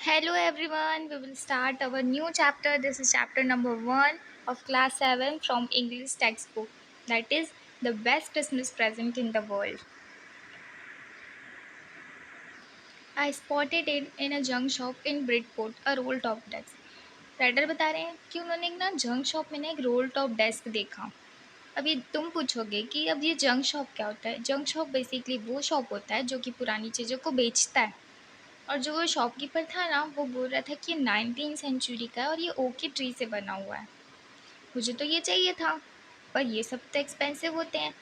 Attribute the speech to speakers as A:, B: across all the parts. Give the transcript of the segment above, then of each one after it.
A: Hello everyone, we will start our new chapter. This is chapter number 1 of class 7 from English textbook. That is the best Christmas present in the world. I spotted it in a junk shop in Bridport, a roll top desk. Writer बता रहे हैं कि उन्होंने एक ना junk shop में ना एक रोल टॉप डेस्क देखा। अभी तुम पूछोगे कि अब ये जंक शॉप क्या होता है। जंक शॉप बेसिकली वो शॉप होता है जो कि पुरानी चीज़ों को बेचता है। और जो वो शॉपकीपर था ना वो बोल रहा था कि 19th सेंचुरी का है और ये ओक की ट्री से बना हुआ है। मुझे तो ये चाहिए था, पर ये सब तो एक्सपेंसिव होते हैं।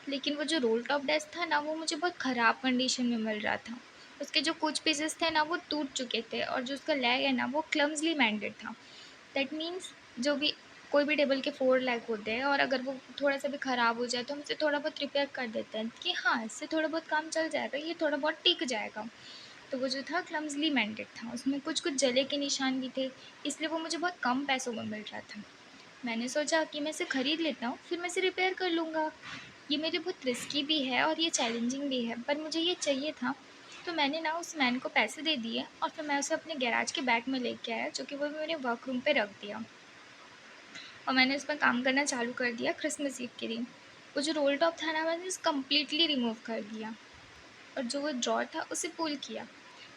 A: लेकिन वो जो रोल टॉप डेस्क था ना वो मुझे बहुत ख़राब कंडीशन में मिल रहा था। उसके जो कुछ पीसेस थे ना वो टूट चुके थे और जो उसका लेग है ना वो क्लम्सली मेंडेड था। दैट मीन्स जो भी कोई भी टेबल के 4 लेग होते हैं और अगर वो थोड़ा सा भी ख़राब हो जाए तो हम इसे थोड़ा बहुत रिपेयर कर देते हैं कि हाँ इससे थोड़ा बहुत काम चल जाएगा, ये थोड़ा बहुत टिक जाएगा। तो वो जो था क्लम्सली मेंडेड था, उसमें कुछ कुछ जले के निशान भी थे, इसलिए वो मुझे बहुत कम पैसों में मिल रहा था। मैंने सोचा कि मैं इसे ख़रीद लेता हूँ, फिर मैं इसे रिपेयर कर लूँगा। ये मेरे बहुत रिस्की भी है और ये चैलेंजिंग भी है, पर मुझे ये चाहिए था। तो मैंने ना उस मैन को पैसे दे दिए और फिर मैं उसे अपने गैराज के बैग में लेके आया, जो कि वो मेरे वर्क रूम पे रख दिया। और मैंने उस पर काम करना चालू कर दिया क्रिसमस ईव के दिन। वो जो रोल टॉप था ना मैंने उसे कम्प्लीटली रिमूव कर दिया और जो वो ड्रॉर था उसे पुल किया।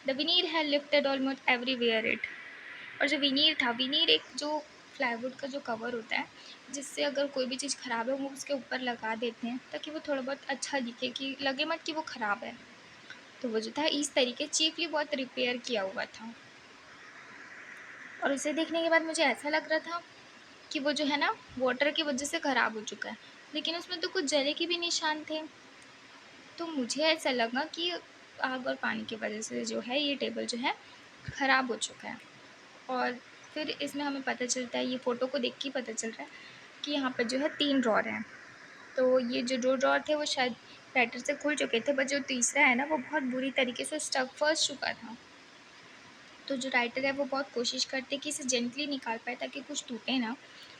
A: The veneer had lifted almost everywhere it. और जो विनीर था, विनीर एक जो प्लाईवुड का जो कवर होता है, जिससे अगर कोई भी चीज़ ख़राब है वो उसके ऊपर लगा देते हैं ताकि वो थोड़ा बहुत अच्छा दिखे, कि लगे मत कि वो ख़राब है। तो वो जो था इस तरीके चीपली बहुत रिपेयर किया हुआ था। और उसे देखने के बाद मुझे ऐसा लग रहा था कि वो जो है ना वाटर की वजह से ख़राब हो चुका है, लेकिन उसमें तो कुछ जले के भी निशान थे। तो मुझे ऐसा लगा कि आग और पानी की वजह से जो है ये टेबल जो है ख़राब हो चुका है। और फिर इसमें हमें पता चलता है, ये फ़ोटो को देख के ही पता चल रहा है कि यहाँ पर जो है 3 ड्रॉर हैं। तो ये जो 2 ड्रॉर थे वो शायद राइटर से खुल चुके थे, पर जो तीसरा है ना वो बहुत बुरी तरीके से स्टक फँस चुका था। तो जो राइटर है वो बहुत कोशिश करते कि इसे जेंटली निकाल पाए ताकि कुछ टूटे ना।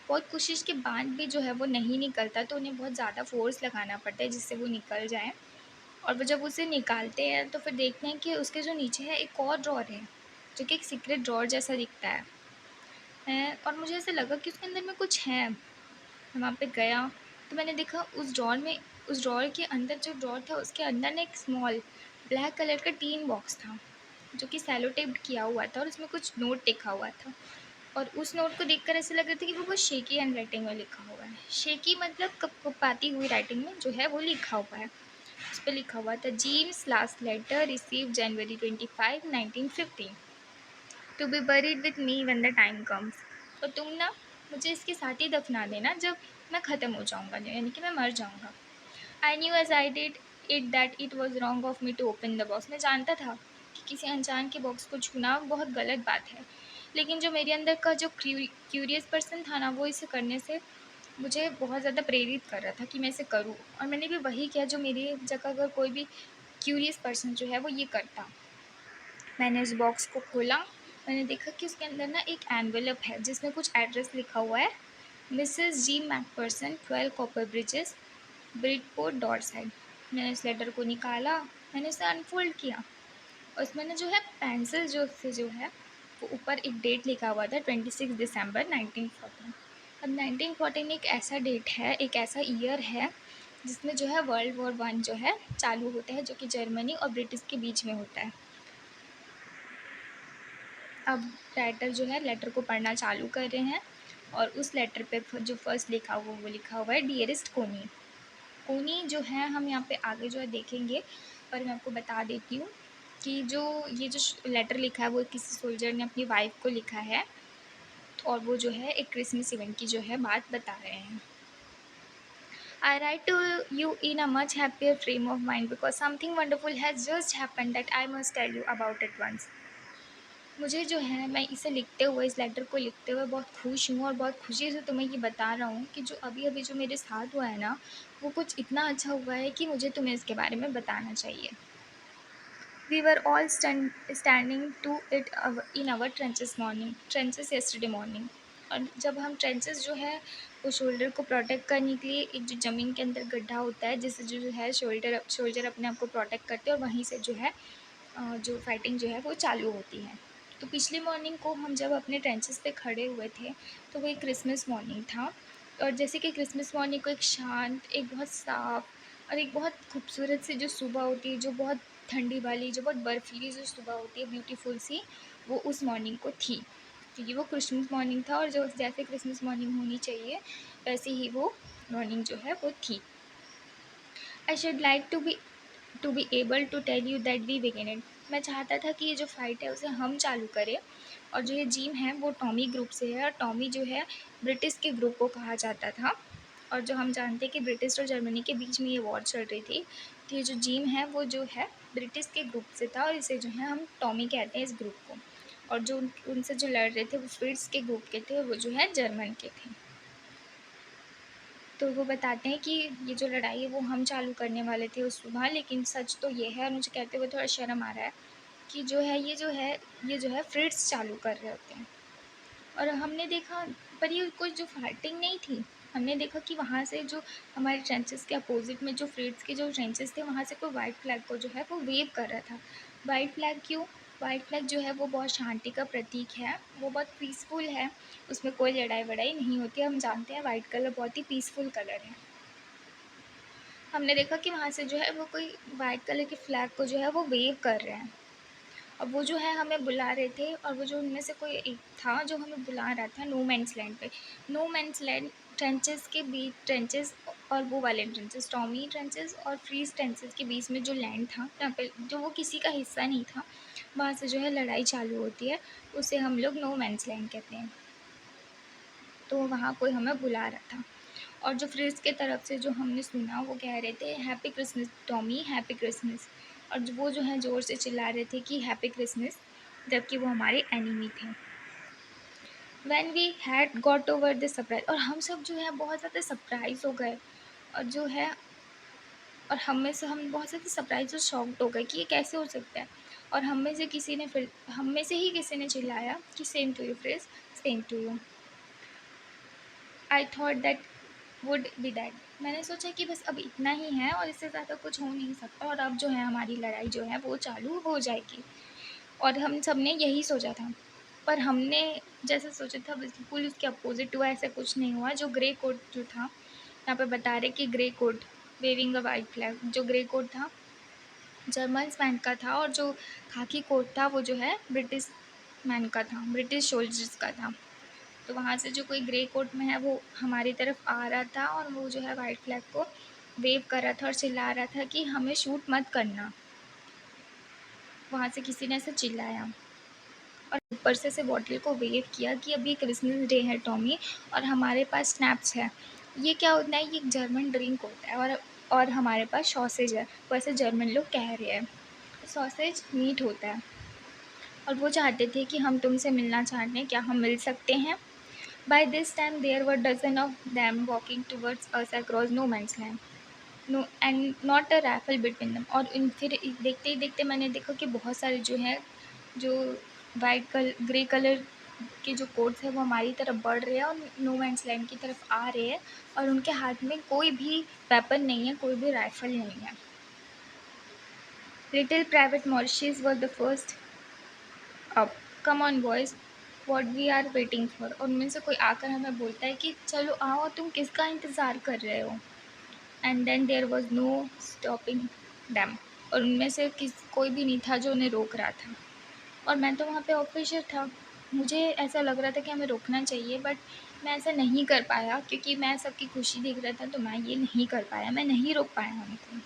A: बहुत कोशिश के बाद भी जो है वो नहीं निकलता, तो उन्हें बहुत ज़्यादा फ़ोर्स लगाना पड़ता है जिससे वो निकल जाए। और वो जब उसे निकालते हैं तो फिर देखते हैं कि उसके जो नीचे है एक और ड्रॉर है, जो कि एक सीक्रेट ड्रॉर जैसा दिखता है। और मुझे ऐसा लगा कि उसके अंदर में कुछ है। मैं वहाँ पे गया तो मैंने देखा उस ड्रॉर के अंदर जो ड्रॉर था उसके अंदर ना एक स्मॉल ब्लैक कलर का टीन बॉक्स था, जो कि सेलो टेप्ड किया हुआ था और उसमें कुछ नोट लिखा हुआ था। और उस नोट को देखकर ऐसा लग रहा था कि वो बहुत शेकी हैंड राइटिंग में लिखा हुआ है। शेकी मतलब कपकपाती हुई राइटिंग में जो है वो लिखा हुआ है। उस पर लिखा हुआ था, Jim's last letter receive January 25 1915 to be buried with me when the time comes. और तुम ना मुझे इसके साथ ही दफना देना जब मैं ख़त्म हो जाऊँगा, यानी कि मैं मर जाऊँगा। I knew as I did it that it was wrong of me to open the box. मैं जानता था कि किसी अनजान के बॉक्स को छूना बहुत गलत बात है, लेकिन जो मेरे अंदर का जो क्यूरियस पर्सन था ना वो इसे करने से मुझे बहुत ज़्यादा प्रेरित कर रहा था कि मैं इसे करूँ। और मैंने भी वही किया जो मेरी जगह अगर कोई भी क्यूरियस पर्सन जो है वो ये करता। मैंने उस बॉक्स को खोला। मैंने देखा कि उसके अंदर ना एक एनवेलप है जिसमें कुछ एड्रेस लिखा हुआ है, मिसेस जी McPherson 12 copper bridges Bridport Dorset. मैंने उस लेटर को निकाला, मैंने उसे अनफोल्ड किया और उसमें ना जो है पेंसिल जो है वो ऊपर एक डेट लिखा हुआ था, 26 दिसंबर 1914। अब 1914 एक ऐसा डेट है, एक ऐसा ईयर है जिसमें जो है वर्ल्ड वॉर 1 जो है चालू होता है, जो कि जर्मनी और ब्रिटिश के बीच में होता है। अब राइटर जो है लेटर को पढ़ना चालू कर रहे हैं और उस लेटर पे जो फर्स्ट लिखा हुआ वो लिखा हुआ है, डियरेस्ट कोनी। कोनी जो है हम यहाँ पे आगे जो है देखेंगे, पर मैं आपको बता देती हूँ कि जो ये जो लेटर लिखा है वो किसी सोल्जर ने अपनी वाइफ को लिखा है। और वो जो है एक क्रिसमस इवेंट की जो है बात बता रहे हैं। I write to you in a much happier frame of mind because something wonderful has just happened that I must tell you about at once. मुझे जो है मैं इसे लिखते हुए, इस लेटर को लिखते हुए बहुत खुश हूँ और बहुत खुशी से तुम्हें ये बता रहा हूँ कि जो अभी-अभी जो मेरे साथ हुआ है ना, वो कुछ इतना अच्छा हुआ है कि मुझे तुम्हें इसके बारे में बताना चाहिए। We were all standing to it in our trenches yesterday morning। और जब हम ट्रेंचेस जो है वो शोल्डर को प्रोटेक्ट करने के लिए, एक जो ज़मीन के अंदर गड्ढा होता है जिससे जो है शोल्जर अपने आप को प्रोटेक्ट करते हैं और वहीं से जो है जो फाइटिंग जो है वो चालू होती है। तो पिछली मॉर्निंग को हम जब अपने ट्रेंचेस पे खड़े हुए थे, तो वो एक क्रिसमस मॉर्निंग था। और जैसे कि क्रिसमस मॉर्निंग को एक शांत, एक बहुत साफ और एक बहुत खूबसूरत सी जो सुबह होती है, जो बहुत ठंडी वाली, जो बहुत बर्फीली जो सुबह होती है, ब्यूटीफुल सी, वो उस मॉर्निंग को थी, क्योंकि वो क्रिसमस मॉर्निंग था। और जो जैसे क्रिसमस मॉर्निंग होनी चाहिए, वैसे ही वो मॉर्निंग जो है वो थी। I should like to be able to tell you that we begin it. मैं चाहता था कि ये जो फ़ाइट है उसे हम चालू करें। और जो ये जिम है वो टॉमी ग्रुप से है, और टॉमी जो है ब्रिटिश के ग्रुप को कहा जाता था। और जो हम जानते हैं कि ब्रिटिश और जर्मनी के बीच में ये वॉर चल रही थी, तो ये जो जिम है वो जो है ब्रिटिश के ग्रुप से था, और इसे जो है हम टॉमी कहते हैं इस ग्रुप को। और जो उनसे जो लड़ रहे थे वो फ्रिट्स के ग्रुप के थे, और वो जो है जर्मन के थे। तो वो बताते हैं कि ये जो लड़ाई है वो हम चालू करने वाले थे उस सुबह, लेकिन सच तो ये है, और मुझे कहते हुए थोड़ा शर्म आ रहा है, कि ये जो है फ्रिट्स चालू कर रहे होते हैं। और हमने देखा, पर ये कोई जो फाइटिंग नहीं थी। हमने देखा कि वहाँ से जो हमारे ट्रेंचेस के अपोजिट में जो फ्रिट्स के जो ट्रेंचेस थे, वहाँ से कोई वाइट फ्लैग को जो है वो वेव कर रहा था। वाइट फ्लैग क्यों? वाइट फ्लैग जो है वो बहुत शांति का प्रतीक है, वो बहुत पीसफुल है, उसमें कोई लड़ाई वड़ाई नहीं होती। हम जानते हैं वाइट कलर बहुत ही पीसफुल कलर है। हमने देखा कि वहाँ से जो है वो कोई वाइट कलर के फ्लैग को जो है वो वेव कर रहे हैं। और वो जो है हमें बुला रहे थे, और वो जो उनमें से कोई एक था जो हमें बुला रहा था नो मैन्स लैंड पे। नो मैन्स लैंड ट्रेंचेस के बीच, ट्रेंचेस और वो वाले ट्रेंचेस, टॉमी ट्रेंचेस और फ्रीज ट्रेंचेस के बीच में जो लैंड था, जहाँ पे जो वो किसी का हिस्सा नहीं था, वहाँ से जो है लड़ाई चालू होती है, उसे हम लोग नो मैन्स लैंड कहते हैं। तो वहाँ कोई हमें बुला रहा था। और जो फ्रिज के तरफ से जो हमने सुना, वो कह रहे थे happy Christmas Tommy, happy Christmas. और वो जो है ज़ोर से चिल्ला रहे थे कि हैप्पी क्रिसमस, जबकि वो हमारे एनिमी थे। When we had got over the surprise, और हम सब जो है बहुत ज़्यादा सरप्राइज हो गए। और जो है, और हम बहुत ज़्यादा सरप्राइज और शॉक्ड हो गए कि ये कैसे हो सकता है। और हम में से ही किसी ने चिल्लाया कि same to you Fritz, same to you. I thought that would be that. मैंने सोचा कि बस अब इतना ही है, और इससे ज़्यादा कुछ हो नहीं सकता, और अब जो है हमारी लड़ाई जो है वो चालू हो जाएगी। और हम सब ने यही सोचा था, पर हमने जैसे सोचा था बिल्कुल उसके अपोजिट हुआ। ऐसा कुछ नहीं हुआ। जो ग्रे कोट जो था, यहाँ पे बता रहे कि grey coat waving a white flag, जो ग्रे कोट था जर्मन्स मैन का था, और जो खाकी कोट था वो जो है ब्रिटिश मैन का था, ब्रिटिश सोल्जर्स का था। तो वहाँ से जो कोई ग्रे कोट में है वो हमारी तरफ आ रहा था, और वो जो है वाइट फ्लैग को वेव कर रहा था और चिल्ला रहा था कि हमें शूट मत करना। वहाँ से किसी ने ऐसे चिल्लाया, और ऊपर से बॉटल को वेव किया कि अभी क्रिसमस डे है टॉमी, और हमारे पास स्नैप्स है। ये क्या होता है? ये एक जर्मन ड्रिंक होता है, और हमारे पास सॉसेज है, वैसे जर्मन लोग कह रहे हैं। सॉसेज मीट होता है, और वो चाहते थे कि हम तुमसे मिलना चाहते हैं, क्या हम मिल सकते हैं? By this time there were dozen of them walking towards us across no man's land. No, and not a rifle between them. और फिर देखते ही देखते मैंने देखा कि बहुत सारे जो है, जो ग्रे कलर के जो कोट्स हैं वो हमारी तरफ बढ़ रहे हैं, और नो मैन्स लैंड की तरफ आ रहे हैं, और उनके हाथ में कोई भी वेपन नहीं है, कोई भी राइफल नहीं है। Little private Mauritius was the first up. Come on boys, what we are waiting for. और उनमें से कोई आकर हमें बोलता है कि चलो आओ, तुम किसका इंतज़ार कर रहे हो? And then there was no stopping them. और उनमें से कोई भी नहीं था जो उन्हें रोक रहा था। और मैं तो वहाँ पे ऑफिसर था, मुझे ऐसा लग रहा था कि हमें रोकना चाहिए, बट मैं ऐसा नहीं कर पाया, क्योंकि मैं सबकी खुशी देख रहा था, तो मैं ये नहीं कर पाया, मैं नहीं रोक पाया उनको।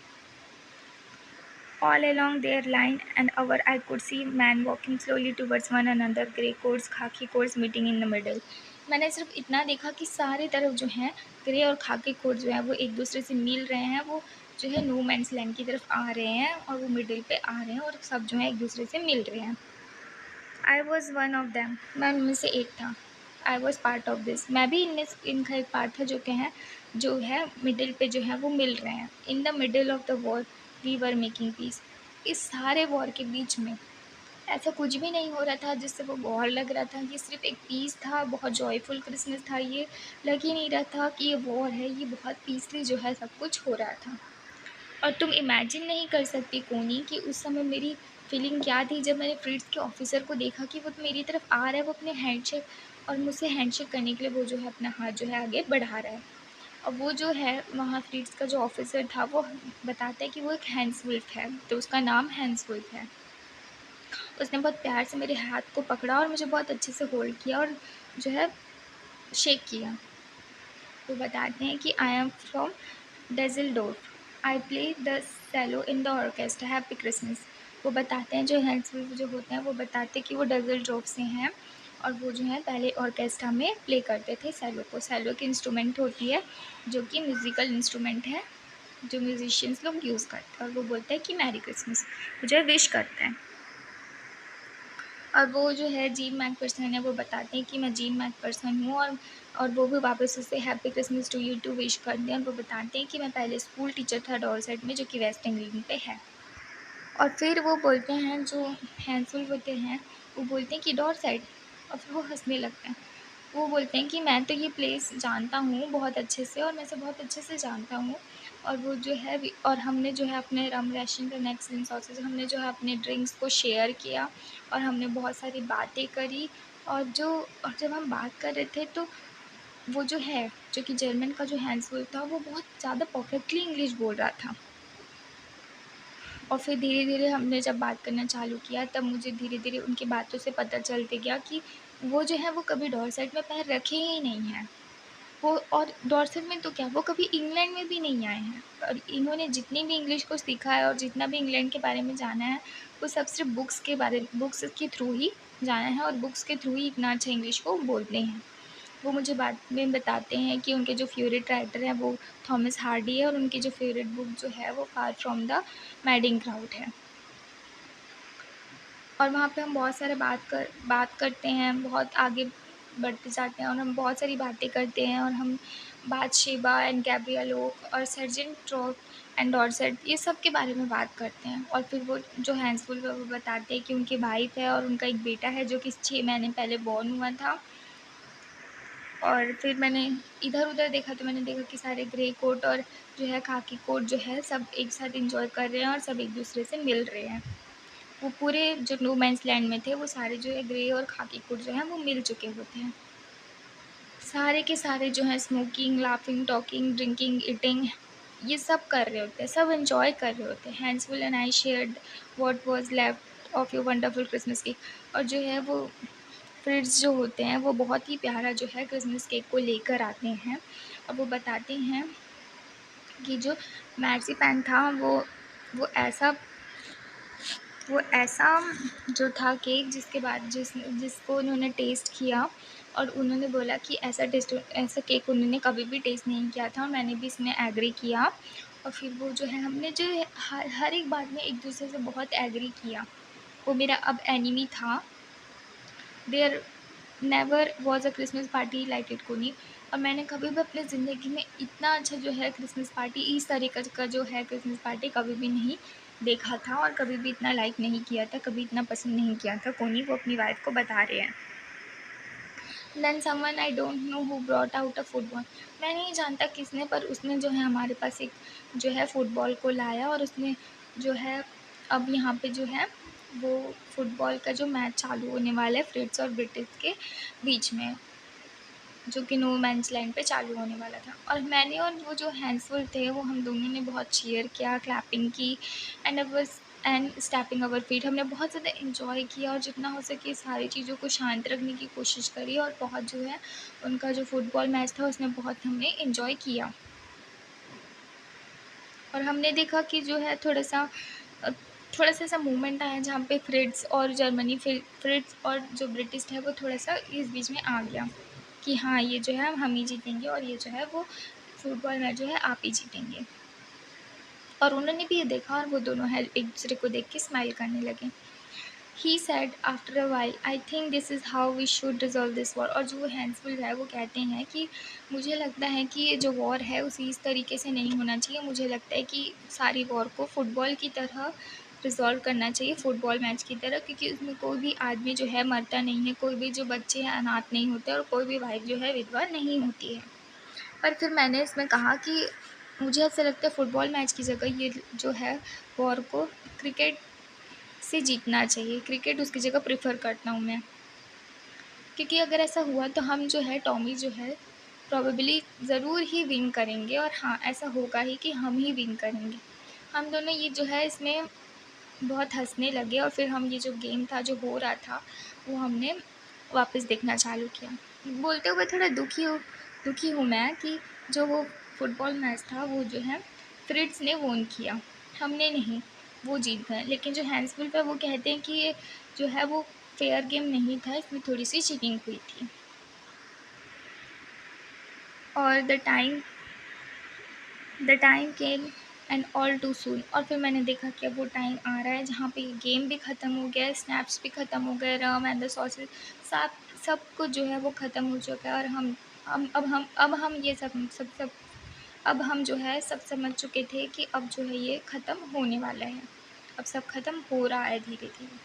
A: All along their line and our I could see men walking slowly towards one another, grey coats, khaki coats meeting in the middle. मैंने सिर्फ इतना देखा कि सारे तरफ जो हैं ग्रे और खाकी कोट जो है वो एक दूसरे से मिल रहे हैं, वो जो है नो मैन्स लैंड की तरफ आ रहे हैं, और वो मिडिल पे आ रहे हैं, और सब जो है एक दूसरे से मिल रहे हैं। I was one of them, मैं उनमें से एक था। I was part of this, मैं भी इनका एक पार्ट था, जो है मिडिल पे जो है वो मिल रहे हैं। In the middle of the war we were making peace. इस सारे वॉर के बीच में ऐसा कुछ भी नहीं हो रहा था जिससे वो वॉर लग रहा था। ये सिर्फ एक पीस था, बहुत जॉयफुल क्रिसमस था। ये लग ही नहीं रहा था कि ये वॉर है, ये बहुत पीसली जो है सब कुछ हो रहा था। और तुम इमेजिन नहीं कर सकती कोनी कि उस समय मेरी फीलिंग क्या थी जब मैंने फ्रीड्स के ऑफ़िसर को देखा कि वो मेरी तरफ आ रहा है, वो अपने हैंडशेक और मुझसे हैंडशेक करने के लिए वो जो है अपना हाथ जो है आगे बढ़ा रहा है। और वो जो है वहाँ फ्रीड्स का जो ऑफ़िसर था वो बताता है कि वो एक हैंस वुल्फ है, तो उसका नाम हैंस वुल्फ है। उसने बहुत प्यार से मेरे हाथ को पकड़ा और मुझे बहुत अच्छे से होल्ड किया और जो है शेक किया। वो बताते हैं कि I am from Düsseldorf, I play the cello in the orchestra, happy Christmas. वो बताते हैं जो हैंस वुल्फ जो होते हैं वो बताते हैं कि वो डेज़ल्डोर्फ से हैं और वो जो है पहले ऑर्केस्ट्रा में प्ले करते थे सेलो को। सेलो की इंस्ट्रूमेंट होती है जो कि म्यूज़िकल इंस्ट्रूमेंट है, जो म्यूज़िशियंस लोग यूज़ करते हैं और वो बोलते हैं कि मैरी क्रिसमस, मुझे विश करते हैं। और वो जो है जीन मैकफिरसन है, वो बताते हैं कि मैं जीन मैकफिरसन हूँ और वो भी वापस उसे happy Christmas to you too विश करते हैं और वो बताते हैं कि मैं पहले स्कूल टीचर था डॉरसेट में, जो कि वेस्ट इंग्लैंड पे है। और फिर वो बोलते हैं जो हैंसुल होते हैं, वो बोलते हैं कि डॉरसेट, और फिर वो हँसने लगते हैं। वो बोलते हैं कि मैं तो ये प्लेस जानता हूँ बहुत अच्छे से और मैं इसे बहुत अच्छे से जानता हूँ। और वो जो है और हमने जो है अपने रम रैशन एंड एक्सीलेंट सॉसेज, हमने जो है अपने ड्रिंक्स को शेयर किया और हमने बहुत सारी बातें करी। और जब हम बात कर रहे थे तो वो जो है, जो कि जर्मन का जो हैंसवुल्फ था, वो बहुत ज़्यादा परफेक्टली इंग्लिश बोल रहा था। और फिर धीरे-धीरे हमने जब बात करना चालू किया तब मुझे धीरे-धीरे उनकी बातों से पता चलते गया कि वो जो है वो कभी डॉरसेट में पैर रखे ही नहीं हैं। वो और डॉर्सेट में तो क्या, वो कभी इंग्लैंड में भी नहीं आए हैं और इन्होंने जितनी भी इंग्लिश को सीखा है और जितना भी इंग्लैंड के बारे में जाना है, वो सब सिर्फ़ बुक्स के थ्रू ही जाना है और बुक्स के थ्रू ही इतना अच्छा इंग्लिश को बोलते हैं। वो मुझे बाद में बताते हैं कि उनके जो फ़ेवरेट राइटर हैं वो थॉमस हार्डी है और उनकी जो फ़ेवरेट बुक जो है वो far from the madding crowd है। और वहाँ पे हम बहुत सारे बात करते हैं, बहुत आगे बढ़ते जाते हैं और हम बहुत सारी बातें करते हैं और हम बाथशेबा एंड गैब्रिएल ओक और सर्जेंट ट्रॉप एंड डॉर्सेट ये सब के बारे में बात करते हैं। और फिर वो जो हैंसफुल है वो बताते हैं कि उनकी वाइफ़ है और उनका एक बेटा है जो कि 6 महीने पहले बॉर्न हुआ था। और फिर मैंने इधर-उधर देखा तो मैंने देखा कि सारे ग्रे कोट और जो है खाकी कोट जो है सब एक साथ एन्जॉय कर रहे हैं और सब एक-दूसरे से मिल रहे हैं। वो पूरे जो नो मैन्स लैंड में थे, वो सारे जो है ग्रे और खाकी कोट जो हैं वो मिल चुके होते हैं। सारे के सारे जो हैं smoking, laughing, talking, drinking, eating ये सब कर रहे होते हैं, सब एन्जॉय कर रहे होते हैं। Handsful and I shared what was left of your wonderful Christmas cake. और जो है वो फ्रिट्ज़ जो होते हैं वो बहुत ही प्यारा जो है क्रिसमस केक को लेकर आते हैं और वो बताते हैं कि जो मार्ज़ीपैन था वो ऐसा वो ऐसा जो था केक जिसको उन्होंने टेस्ट किया और उन्होंने बोला कि ऐसा केक उन्होंने कभी भी टेस्ट नहीं किया था और मैंने भी इसमें एग्री किया। और फिर वो जो है हमने जो है हर एक बात में एक-दूसरे से बहुत एग्री किया। वो मेरा अब एनिमी था। There never was a Christmas party like it Connie. और मैंने कभी भी अपनी ज़िंदगी में इतना अच्छा जो है क्रिसमस पार्टी, इस तरीक़े का जो है क्रिसमस पार्टी कभी भी नहीं देखा था और कभी भी इतना लाइक नहीं किया था, कभी इतना पसंद नहीं किया था कोनी, वो अपनी वाइफ़ को बता रहे हैं। Then someone I don't know who brought out a football. मैं नहीं जानता किसने, पर उसने जो है हमारे पास एक जो है फुटबॉल को लाया और उसने जो है अब यहाँ पे जो है वो फुटबॉल का जो मैच चालू होने वाला है फ्रिट्ज़ और ब्रिटिश के बीच में, जो कि नो मैन्स लैंड पे चालू होने वाला था। और मैंने और वो जो हैंड्सफुल थे वो हम दोनों ने बहुत चीयर किया, क्लैपिंग की एंड स्टैम्पिंग आवर फीट। हमने बहुत ज़्यादा एन्जॉय किया और जितना हो सके सारी चीज़ों को शांत रखने की कोशिश करी और बहुत जो है उनका जो फुटबॉल मैच था उसमें बहुत हमने एन्जॉय किया। और हमने देखा कि जो है अ, थोड़ा-सा ऐसा मूवमेंट आया जहाँ पे फ्रिट्ज़ और जो ब्रिटिश है वो थोड़ा-सा इस बीच में आ गया कि हाँ, ये जो है हम ही जीतेंगे और ये जो है वो फुटबॉल मैच जो है आप ही जीतेंगे। और उन्होंने भी ये देखा और वो दोनों है एक-दूसरे को देख के स्माइल करने लगे। He said after a while, I think this is how we should resolve this war. और जो हैंसफुल है वो कहते हैं कि मुझे लगता है कि ये जो वॉर है उसे इस तरीके से नहीं होना चाहिए। मुझे लगता है कि सारी वॉर को फुटबॉल की तरह रिज़ॉल्व करना चाहिए, फुटबॉल मैच की तरह, क्योंकि उसमें कोई भी आदमी जो है मरता नहीं है, कोई भी जो बच्चे हैं अनाथ नहीं होते और कोई भी वाइफ़ जो है विधवा नहीं होती है। पर फिर मैंने इसमें कहा कि मुझे ऐसा लगता है फुटबॉल मैच की जगह ये जो है वॉर को क्रिकेट से जीतना चाहिए, क्रिकेट उसकी जगह प्रेफ़र करता हूँ मैं। क्योंकि अगर ऐसा हुआ तो हम जो है टॉमी जो है प्रोबेबली ज़रूर ही विन करेंगे, और हाँ, ऐसा होगा ही कि हम ही विन करेंगे। हम दोनों ये जो है इसमें बहुत हँसने लगे, और फिर हम ये जो गेम था जो हो रहा था वो हमने वापस देखना चालू किया। बोलते हुए थोड़ा दुखी हूँ मैं कि जो वो फुटबॉल मैच था वो जो है फ्रिट्ज़ ने वोन किया, हमने नहीं, वो जीत गए। लेकिन जो हैंड्सफुल पे वो कहते हैं कि ये जो है वो फेयर गेम नहीं था, इसमें थोड़ी-सी चीटिंग हुई थी। और the time came and all too soon, और फिर मैंने देखा कि अब वो टाइम आ रहा है जहाँ पे ये गेम भी ख़त्म हो गया है, स्नैप्स भी ख़त्म हो गए, रम एंड द सॉसेज सब सब कुछ जो है वो ख़त्म हो चुका है, और हम ये सब अब हम जो है सब समझ चुके थे कि अब जो है ये ख़त्म होने वाला है। अब सब ख़त्म हो रहा है धीरे-धीरे।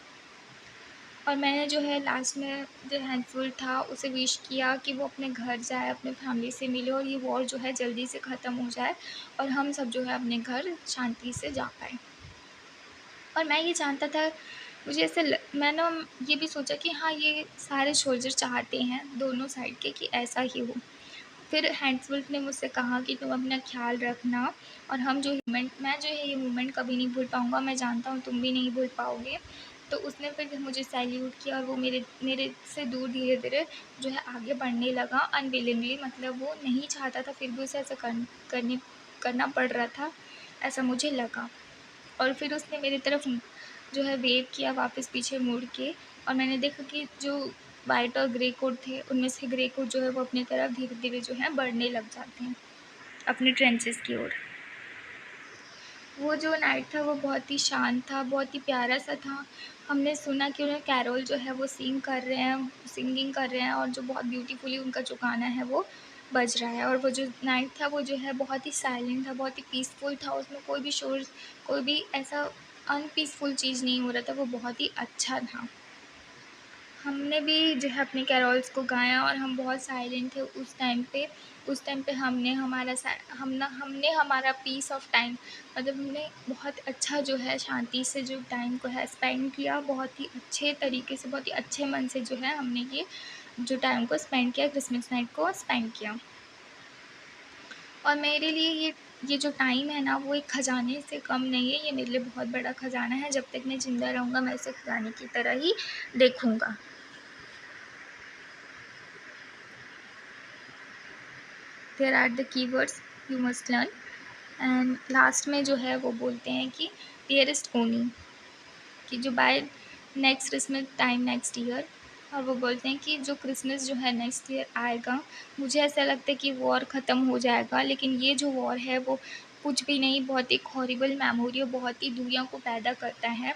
A: और मैंने जो है लास्ट में जो हैंडफुल था उसे विश किया कि वो अपने घर जाए, अपने फैमिली से मिले, और ये वॉर जो है जल्दी से ख़त्म हो जाए और हम सब जो है अपने घर शांति से जा पाएँ। और मैं ये जानता था, मुझे ऐसे मैं ना ये भी सोचा कि हाँ, ये सारे सोल्जर चाहते हैं दोनों साइड के कि ऐसा ही हो। फिर हैंड्सवुल्फ ने मुझसे कहा कि तुम अपना ख़्याल रखना, और हम जो मोमेंट मैं जो है ये मोमेंट कभी नहीं भूल पाऊँगा, मैं जानता हूँ तुम भी नहीं भूल पाओगे। तो उसने फिर मुझे सैल्यूट किया, और वो मेरे मेरे से दूर धीरे-धीरे जो है आगे बढ़ने लगा अनविलिंगली, मतलब वो नहीं चाहता था फिर भी उसे ऐसा करना पड़ रहा था, ऐसा मुझे लगा। और फिर उसने मेरी तरफ जो है वेव किया वापस पीछे मुड़ के, और मैंने देखा कि जो वाइट और ग्रे कोट थे उनमें से ग्रे कोट जो है वो अपनी तरफ धीरे-धीरे जो है बढ़ने लग जाते हैं, अपने ट्रेंचेस की ओर। वो जो नाइट था वो बहुत ही शांत था, बहुत ही प्यारा-सा था। हमने सुना कि उन्हें कैरोल जो है वो सिंगिंग कर रहे हैं, और जो बहुत ब्यूटीफुली उनका जो गाना है वो बज रहा है। और वो जो नाइट था वो जो है बहुत ही साइलेंट था, बहुत ही पीसफुल था, उसमें कोई भी शोर, कोई भी ऐसा अनपीसफुल चीज़ नहीं हो रहा था, वो बहुत ही अच्छा था। हमने भी जो है अपने कैरोल्स को गाया, और हम बहुत साइलेंट थे उस टाइम पे। उस टाइम पे हमने हमारा पीस ऑफ टाइम, मतलब हमने बहुत अच्छा जो है शांति से जो टाइम को है स्पेंड किया, बहुत ही अच्छे तरीके से, बहुत ही अच्छे मन से जो है हमने ये जो टाइम को स्पेंड किया, क्रिसमस नाइट को स्पेंड किया। और मेरे लिए ये जो टाइम है ना वो एक खजाने से कम नहीं है, ये मेरे लिए बहुत बड़ा खजाना है। जब तक मैं ज़िंदा रहूँगा मैं इसे खजाने की तरह ही देखूँगा। There are the keywords you must learn. And last में जो है वो बोलते हैं कि डियरेस्ट ओनी, कि जो by next Christmas time next year. और वो बोलते हैं कि जो क्रिसमस जो है नेक्स्ट ईयर आएगा, मुझे ऐसा लगता है कि वॉर ख़त्म हो जाएगा, लेकिन ये जो वॉर है वो कुछ भी नहीं, बहुत एक हॉरिबल मेमोरी और बहुत ही दूरियों को पैदा करता है।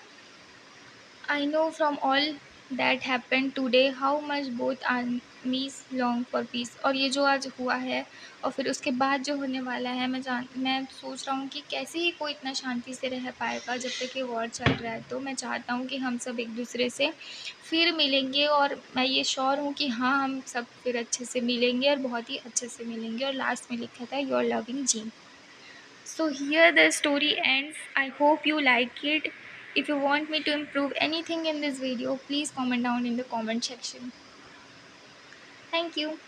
A: I know from all that happened today how much both armies long for peace। और ये जो आज हुआ है और फिर उसके बाद जो होने वाला है, मैं सोच रहा हूँ कि कैसे ही कोई इतना शांति से रह पाएगा जब तक ये वॉर चल रहा है। तो मैं चाहता हूँ कि हम सब एक दूसरे से फिर मिलेंगे, और मैं ये श्योर हूँ कि हाँ, हम सब फिर अच्छे से मिलेंगे, और बहुत ही अच्छे से मिलेंगे। और लास्ट में लिखा था your loving G. So here the story ends. I hope you like it. If you want me to improve anything in this video, please comment down in the comment section. Thank you.